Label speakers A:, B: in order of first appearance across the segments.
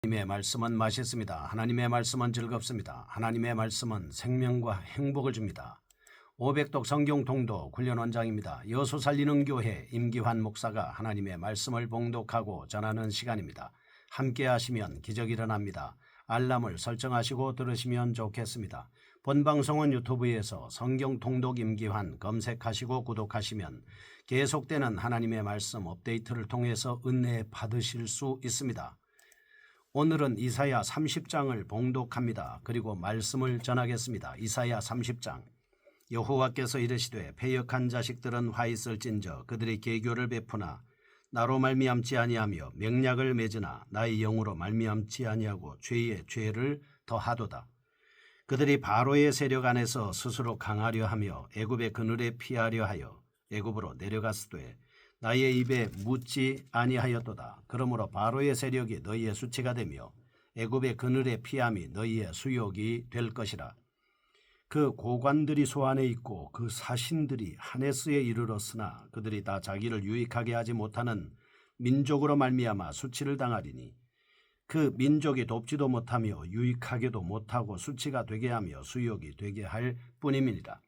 A: 하나님의 말씀은 맛있습니다. 하나님의 말씀은 즐겁습니다. 하나님의 말씀은 생명과 행복을 줍니다. 500독 성경 통독 훈련 원장입니다. 여수 살리는 교회 임기환 목사가 하나님의 말씀을 봉독하고 전하는 시간입니다. 함께 하시면 기적이 일어납니다. 알람을 설정하시고 들으시면 좋겠습니다. 본 방송은 유튜브에서 성경 통독 임기환 검색하시고 구독하시면 계속되는 하나님의 말씀 업데이트를 통해서 은혜 받으실 수 있습니다. 오늘은 이사야 30장을 봉독합니다. 그리고 말씀을 전하겠습니다. 이사야 30장. 여호와께서 이르시되 패역한 자식들은 화 있을진저 그들이 계교를 베푸나 나로 말미암지 아니하며 명약을 맺으나 나의 영으로 말미암지 아니하고 죄의 죄를 더하도다. 그들이 바로의 세력 안에서 스스로 강하려 하며 애굽의 그늘에 피하려 하여 애굽으로 내려갔으되 나의 입에 묻지 아니하였도다. 그러므로 바로의 세력이 너희의 수치가 되며 애굽의 그늘의 피함이 너희의 수욕이 될 것이라. 그 고관들이 소안에 있고 그 사신들이 하네스에 이르렀으나 그들이 다 자기를 유익하게 하지 못하는 민족으로 말미암아 수치를 당하리니 그 민족이 돕지도 못하며 유익하게도 못하고 수치가 되게 하며 수욕이 되게 할 뿐임이니라.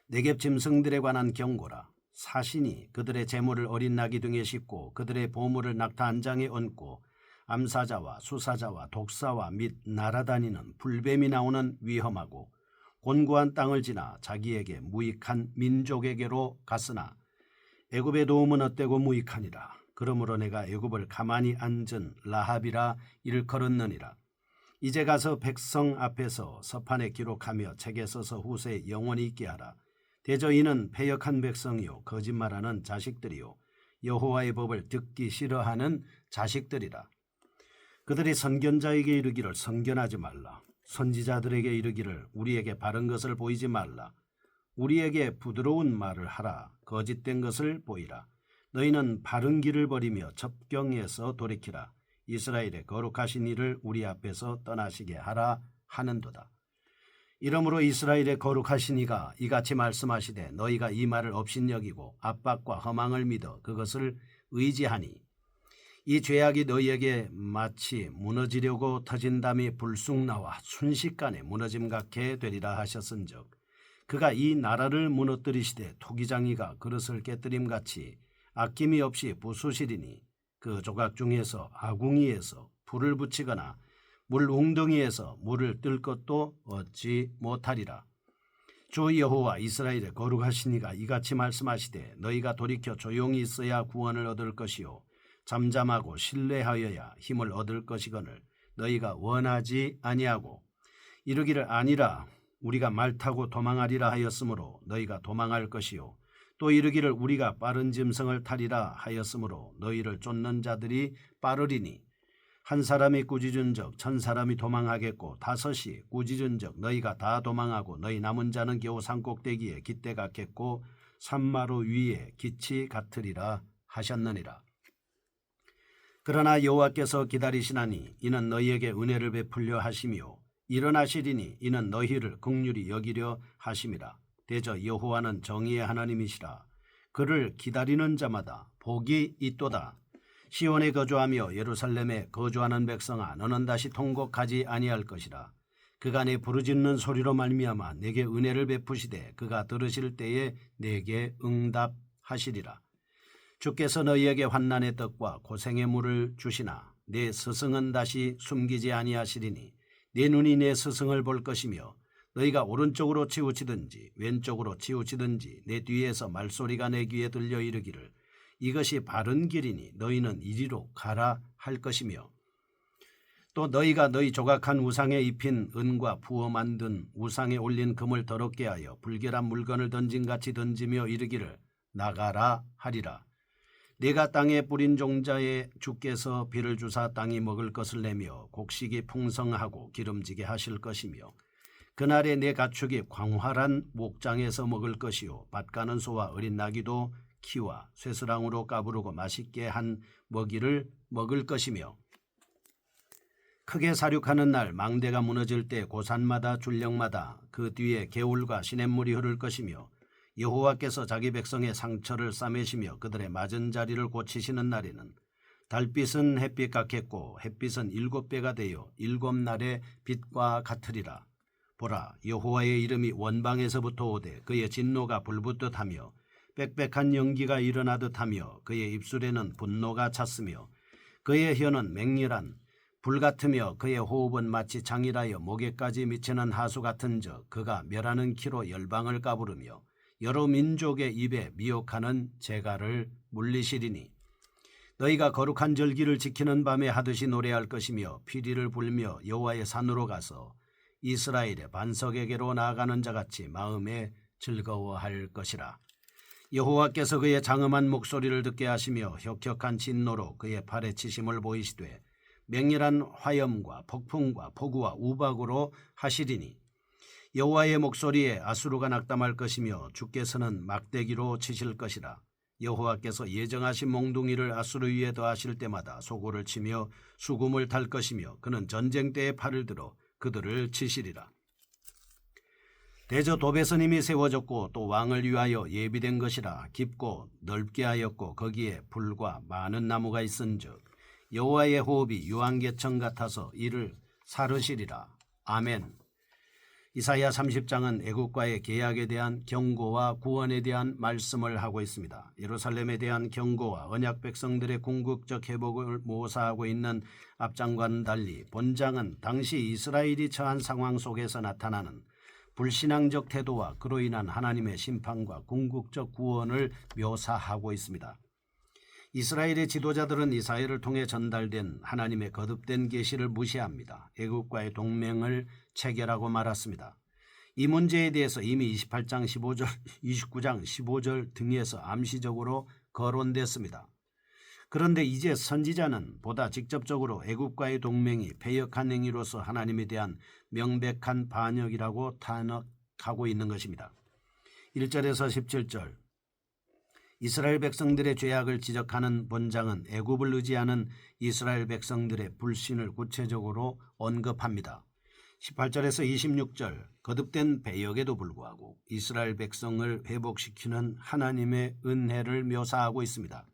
A: 네겝 짐승들에 관한 경고라. 사신이 그들의 재물을 어린 나귀 등에 싣고 그들의 보물을 낙타 한 장에 얹고 암사자와 수사자와 독사와 및 날아다니는 불뱀이 나오는 위험하고 곤고한 땅을 지나 자기에게 무익한 민족에게로 갔으나 애굽의 도움은 헛되고 무익하니라. 그러므로 내가 애굽을 가만히 앉은 라합이라 일컬었느니라. 이제 가서 백성 앞에서 서판에 기록하며 책에 써서 후세에 영원히 있게 하라. 대저 이는 패역한 백성이요 거짓말하는 자식들이요 여호와의 법을 듣기 싫어하는 자식들이라. 그들이 선견자에게 이르기를 선견하지 말라. 선지자들에게 이르기를 우리에게 바른 것을 보이지 말라. 우리에게 부드러운 말을 하라. 거짓된 것을 보이라. 너희는 바른 길을 버리며 접경에서 돌이키라. 이스라엘의 거룩하신 이를 우리 앞에서 떠나시게 하라 하는도다. 이러므로 이스라엘의 거룩하신 이가 이같이 말씀하시되 너희가 이 말을 업신여기고 압박과 허망을 믿어 그것을 의지하니 이 죄악이 너희에게 마치 무너지려고 터진 담이 불쑥 나와 순식간에 무너짐 같게 되리라 하셨은즉 그가 이 나라를 무너뜨리시되 토기장이가 그릇을 깨뜨림같이 아낌이 없이 부수시리니 그 조각 중에서 아궁이에서 불을 붙이거나 물 웅덩이에서 물을 뜰 것도 얻지 못하리라. 주 여호와 이스라엘의 거룩하시니가 이같이 말씀하시되 너희가 돌이켜 조용히 있어야 구원을 얻을 것이요 잠잠하고 신뢰하여야 힘을 얻을 것이거늘 너희가 원하지 아니하고 이르기를 아니라 우리가 말 타고 도망하리라 하였으므로 너희가 도망할 것이요 또 이르기를 우리가 빠른 짐승을 타리라 하였으므로 너희를 쫓는 자들이 빠르리니 한 사람이 꾸짖은적 천 사람이 도망하겠고 다섯이 꾸짖은적 너희가 다 도망하고 너희 남은 자는 겨우 산꼭대기에 깃대 같겠고 산마루 위에 깃이 같으리라 하셨느니라. 그러나 여호와께서 기다리시나니 이는 너희에게 은혜를 베풀려 하시며 일어나시리니 이는 너희를 긍휼히 여기려 하심이라. 대저 여호와는 정의의 하나님이시라. 그를 기다리는 자마다 복이 있도다. 시온에 거주하며 예루살렘에 거주하는 백성아 너는 다시 통곡하지 아니할 것이라. 그가 내 부르짖는 소리로 말미암아 내게 은혜를 베푸시되 그가 들으실 때에 내게 응답하시리라. 주께서 너희에게 환난의 떡과 고생의 물을 주시나 내 스승은 다시 숨기지 아니하시리니 내 눈이 내 스승을 볼 것이며 너희가 오른쪽으로 치우치든지 왼쪽으로 치우치든지 내 뒤에서 말소리가 내 귀에 들려 이르기를 이것이 바른 길이니 너희는 이리로 가라 할 것이며 또 너희가 너희 조각한 우상에 입힌 은과 부어 만든 우상에 올린 금을 더럽게 하여 불결한 물건을 던진같이 던지며 이르기를 나가라 하리라. 내가 땅에 뿌린 종자에 주께서 비를 주사 땅이 먹을 것을 내며 곡식이 풍성하고 기름지게 하실 것이며 그날에 내 가축이 광활한 목장에서 먹을 것이요 밭 가는 소와 어린 나귀도 키와 쇠스랑으로 까부르고 맛있게 한 먹이를 먹을 것이며 크게 사륙하는 날 망대가 무너질 때 고산마다 줄령마다 그 뒤에 개울과 시냇물이 흐를 것이며 여호와께서 자기 백성의 상처를 싸매시며 그들의 맞은 자리를 고치시는 날에는 달빛은 햇빛 같겠고 햇빛은 7배가 되어 7날의 빛과 같으리라. 보라, 여호와의 이름이 원방에서부터 오되 그의 진노가 불붙듯 하며 빽빽한 연기가 일어나듯 하며 그의 입술에는 분노가 찼으며 그의 혀는 맹렬한 불 같으며 그의 호흡은 마치 장일하여 목에까지 미치는 하수 같은즉 그가 멸하는 키로 열방을 까부르며 여러 민족의 입에 미혹하는 재갈을 물리시리니 너희가 거룩한 절기를 지키는 밤에 하듯이 노래할 것이며 피리를 불며 여호와의 산으로 가서 이스라엘의 반석에게로 나아가는 자같이 마음에 즐거워할 것이라. 여호와께서 그의 장엄한 목소리를 듣게 하시며 혁혁한 진노로 그의 팔에 치심을 보이시되 맹렬한 화염과 폭풍과 폭우와 우박으로 하시리니 여호와의 목소리에 아수르가 낙담할 것이며 주께서는 막대기로 치실 것이라. 여호와께서 예정하신 몽둥이를 아수르 위에 더하실 때마다 소고를 치며 수금을 탈 것이며 그는 전쟁 때에 팔을 들어 그들을 치시리라. 대저 도배선임이 세워졌고 또 왕을 위하여 예비된 것이라. 깊고 넓게 하였고 거기에 불과 많은 나무가 있은즉 여호와의 호흡이 유황개청 같아서 이를 사르시리라. 아멘. 이사야 30장은 애국과의 계약에 대한 경고와 구원에 대한 말씀을 하고 있습니다. 예루살렘에 대한 경고와 언약 백성들의 궁극적 회복을 모사하고 있는 앞장과는 달리 본장은 당시 이스라엘이 처한 상황 속에서 나타나는 불신앙적 태도와 그로 인한 하나님의 심판과 궁극적 구원을 묘사하고 있습니다. 이스라엘의 지도자들은 이사야를 통해 전달된 하나님의 거듭된 계시를 무시합니다. 애국과의 동맹을 체결하고 말았습니다. 이 문제에 대해서 이미 28장 15절, 29장 15절 등에서 암시적으로 거론됐습니다. 그런데 이제 선지자는 보다 직접적으로 애국과의 동맹이 패역한 행위로서 하나님에 대한 명백한 반역이라고 탄핵하고 있는 것입니다. 1절에서 17절 이스라엘 백성들의 죄악을 지적하는 본장은 애굽을 의지하는 이스라엘 백성들의 불신을 구체적으로 언급합니다. 18절에서 26절 거듭된 배역에도 불구하고 이스라엘 백성을 회복시키는 하나님의 은혜를 묘사하고 있습니다.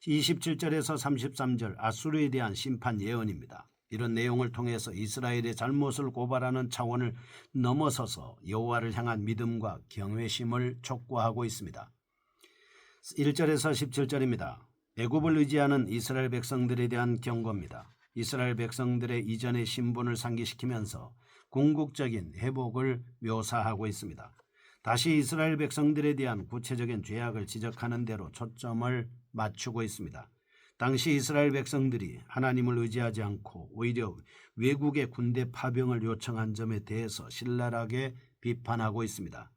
A: 27절에서 33절 아수르에 대한 심판 예언입니다. 이런 내용을 통해서 이스라엘의 잘못을 고발하는 차원을 넘어서서 여호와를 향한 믿음과 경외심을 촉구하고 있습니다. 1절에서 17절입니다. 애굽을 의지하는 이스라엘 백성들에 대한 경고입니다. 이스라엘 백성들의 이전의 신분을 상기시키면서 궁극적인 회복을 묘사하고 있습니다. 다시 이스라엘 백성들에 대한 구체적인 죄악을 지적하는 대로 초점을 맞추고 있습니다. 당시 이스라엘 백성들이 하나님을 의지하지 않고 오히려 외국의 군대 파병을 요청한 점에 대해서 신랄하게 비판하고 있습니다.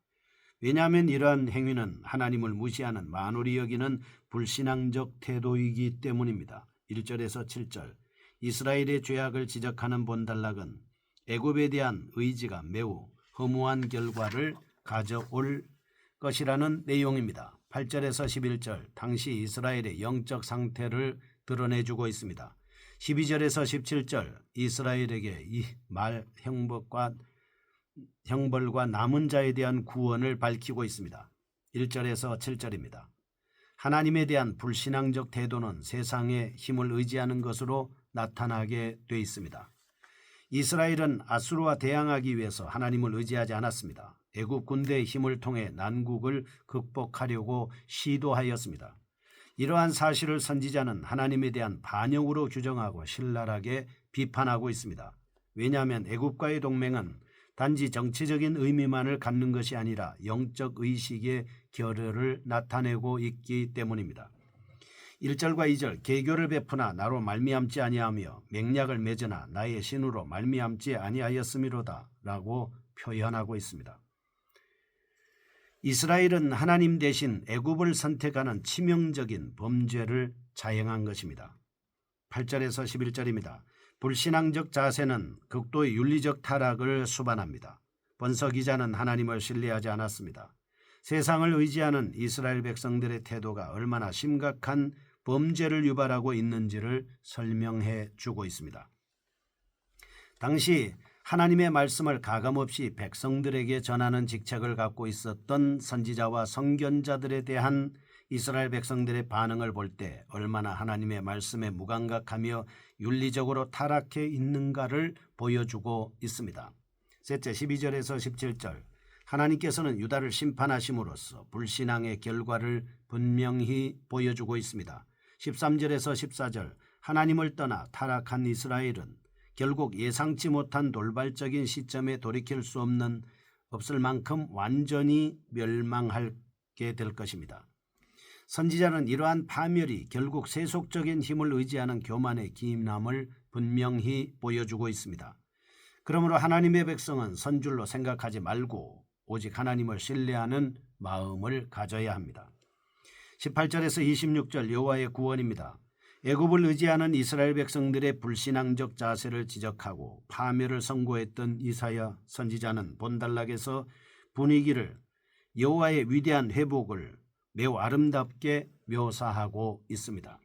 A: 왜냐하면 이러한 행위는 하나님을 무시하는 만홀히 여기는 불신앙적 태도이기 때문입니다. 1절에서 7절 이스라엘의 죄악을 지적하는 본단락은 애굽에 대한 의지가 매우 허무한 결과를 가져올 것이라는 내용입니다. 8절에서 11절 당시 이스라엘의 영적 상태를 드러내주고 있습니다. 12절에서 17절 이스라엘에게 이 말 형벌과 남은 자에 대한 구원을 밝히고 있습니다. 1절에서 7절입니다. 하나님에 대한 불신앙적 태도는 세상의 힘을 의지하는 것으로 나타나게 돼 있습니다. 이스라엘은 아수르와 대항하기 위해서 하나님을 의지하지 않았습니다. 애굽 군대의 힘을 통해 난국을 극복하려고 시도하였습니다. 이러한 사실을 선지자는 하나님에 대한 반역으로 규정하고 신랄하게 비판하고 있습니다. 왜냐하면 애굽과의 동맹은 단지 정치적인 의미만을 갖는 것이 아니라 영적 의식의 결여를 나타내고 있기 때문입니다. 1절과 2절 계교를 베푸나 나로 말미암지 아니하며 맹약을 맺으나 나의 신으로 말미암지 아니하였음이로다 라고 표현하고 있습니다. 이스라엘은 하나님 대신 애굽을 선택하는 치명적인 범죄를 자행한 것입니다. 8절에서 11절입니다. 불신앙적 자세는 극도의 윤리적 타락을 수반합니다. 번서 기자는 하나님을 신뢰하지 않았습니다. 세상을 의지하는 이스라엘 백성들의 태도가 얼마나 심각한 범죄를 유발하고 있는지를 설명해 주고 있습니다. 당시 하나님의 말씀을 가감없이 백성들에게 전하는 직책을 갖고 있었던 선지자와 선견자들에 대한 이스라엘 백성들의 반응을 볼 때 얼마나 하나님의 말씀에 무감각하며 윤리적으로 타락해 있는가를 보여주고 있습니다. 셋째, 12절에서 17절. 하나님께서는 유다를 심판하심으로써 불신앙의 결과를 분명히 보여주고 있습니다. 13절에서 14절. 하나님을 떠나 타락한 이스라엘은 결국 예상치 못한 돌발적인 시점에 돌이킬 수 없을 만큼 완전히 멸망하게 될 것입니다. 선지자는 이러한 파멸이 결국 세속적인 힘을 의지하는 교만의 기인함을 분명히 보여주고 있습니다. 그러므로 하나님의 백성은 선줄로 생각하지 말고 오직 하나님을 신뢰하는 마음을 가져야 합니다. 18절에서 26절 여호와의 구원입니다. 애굽을 의지하는 이스라엘 백성들의 불신앙적 자세를 지적하고 파멸을 선고했던 이사야 선지자는 본달락에서 분위기를 여호와의 위대한 회복을 매우 아름답게 묘사하고 있습니다.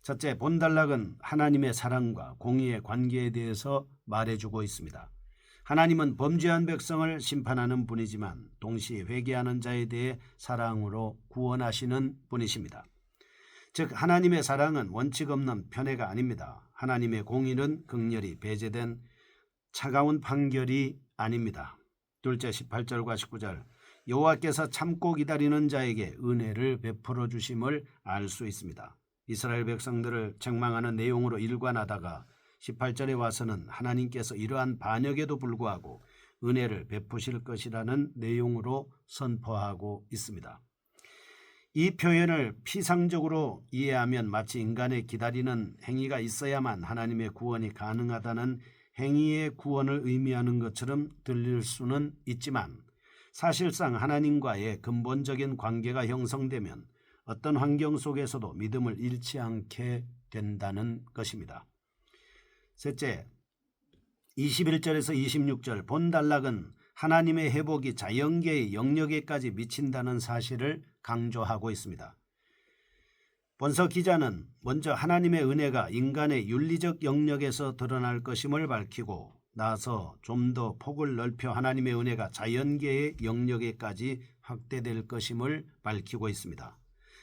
A: 첫째, 본달락은 하나님의 사랑과 공의의 관계에 대해서 말해주고 있습니다. 하나님은 범죄한 백성을 심판하는 분이지만 동시에 회개하는 자에 대해 사랑으로 구원하시는 분이십니다. 즉 하나님의 사랑은 원칙 없는 편애가 아닙니다. 하나님의 공의는 극렬히 배제된 차가운 판결이 아닙니다. 둘째, 18절과 19절. 여호와께서 참고 기다리는 자에게 은혜를 베풀어 주심을 알 수 있습니다. 이스라엘 백성들을 책망하는 내용으로 일관하다가 18절에 와서는 하나님께서 이러한 반역에도 불구하고 은혜를 베푸실 것이라는 내용으로 선포하고 있습니다. 이 표현을 피상적으로 이해하면 마치 인간의 기다리는 행위가 있어야만 하나님의 구원이 가능하다는 행위의 구원을 의미하는 것처럼 들릴 수는 있지만 사실상 하나님과의 근본적인 관계가 형성되면 어떤 환경 속에서도 믿음을 잃지 않게 된다는 것입니다. 셋째, 21절에서 26절 본달락은 하나님의 회복이 자연계의 영역에까지 미친다는 사실을 강조하고 있습니다. 본서 기자는 먼저 하나님의 은혜가 인간의 윤리적 영역에서 드러날 것임을 밝히고 나서 좀 더 폭을 넓혀 하나님의 은혜가 자연계의 영역에까지 확대될 것임을 밝히고 있습니다.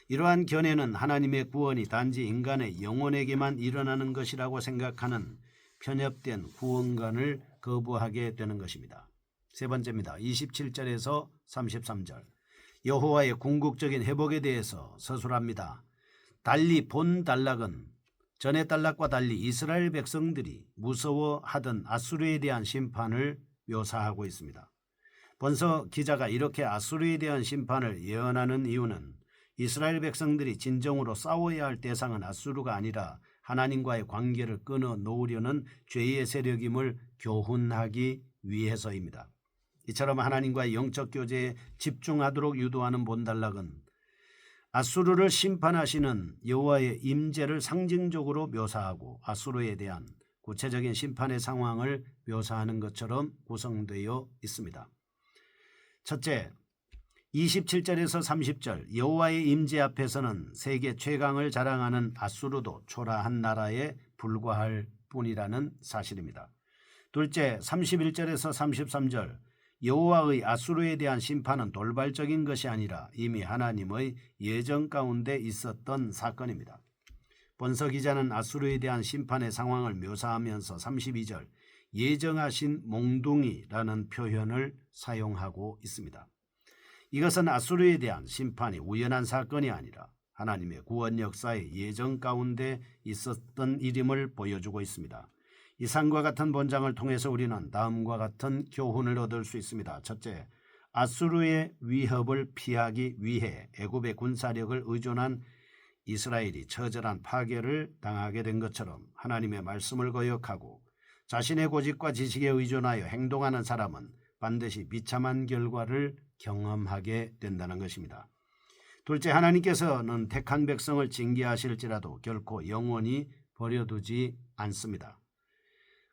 A: 이러한 견해는 하나님의 구원이 단지 인간의 영혼에게만 일어나는 것이라고 생각하는 편협된 구원관을 거부하게 되는 것입니다. 세 번째입니다. 27절에서 33절. 여호와의 궁극적인 회복에 대해서 서술합니다. 달리 본 달락은 전의 달락과 달리 이스라엘 백성들이 무서워하던 아수르에 대한 심판을 묘사하고 있습니다. 본서 기자가 이렇게 아수르에 대한 심판을 예언하는 이유는 이스라엘 백성들이 진정으로 싸워야 할 대상은 아수르가 아니라 하나님과의 관계를 끊어 놓으려는 죄의 세력임을 교훈하기 위해서입니다. 이처럼 하나님과의 영적 교제에 집중하도록 유도하는 본달락은 아수르를 심판하시는 여호와의 임재를 상징적으로 묘사하고 아수르에 대한 구체적인 심판의 상황을 묘사하는 것처럼 구성되어 있습니다. 첫째, 27절에서 30절 여호와의 임재 앞에서는 세계 최강을 자랑하는 아수르도 초라한 나라에 불과할 뿐이라는 사실입니다. 둘째, 31절에서 33절 여호와의 아수르에 대한 심판은 돌발적인 것이 아니라 이미 하나님의 예정 가운데 있었던 사건입니다. 본서 기자는 아수르에 대한 심판의 상황을 묘사하면서 32절 예정하신 몽둥이라는 표현을 사용하고 있습니다. 이것은 아수르에 대한 심판이 우연한 사건이 아니라 하나님의 구원 역사의 예정 가운데 있었던 일임을 보여주고 있습니다. 이상과 같은 본장을 통해서 우리는 다음과 같은 교훈을 얻을 수 있습니다. 첫째, 아수르의 위협을 피하기 위해 애굽의 군사력을 의존한 이스라엘이 처절한 파괴를 당하게 된 것처럼 하나님의 말씀을 거역하고 자신의 고집과 지식에 의존하여 행동하는 사람은 반드시 비참한 결과를 경험하게 된다는 것입니다. 둘째, 하나님께서는 택한 백성을 징계하실지라도 결코 영원히 버려두지 않습니다.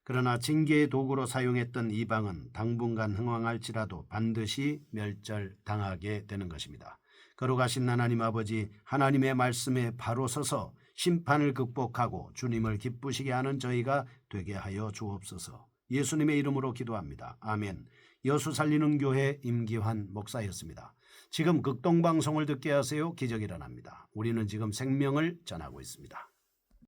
A: 그러나 징계의 도구로 사용했던 이방은 당분간 흥왕할지라도 반드시 멸절당하게 되는 것입니다. 거룩하신 하나님 아버지, 하나님의 말씀에 바로 서서 심판을 극복하고 주님을 기쁘시게 하는 저희가 되게 하여 주옵소서. 예수님의 이름으로 기도합니다. 아멘. 여수 살리는 교회 임기환 목사였습니다. 지금 극동방송을 듣게 하세요. 기적이 일어납니다. 우리는 지금 생명을 전하고 있습니다.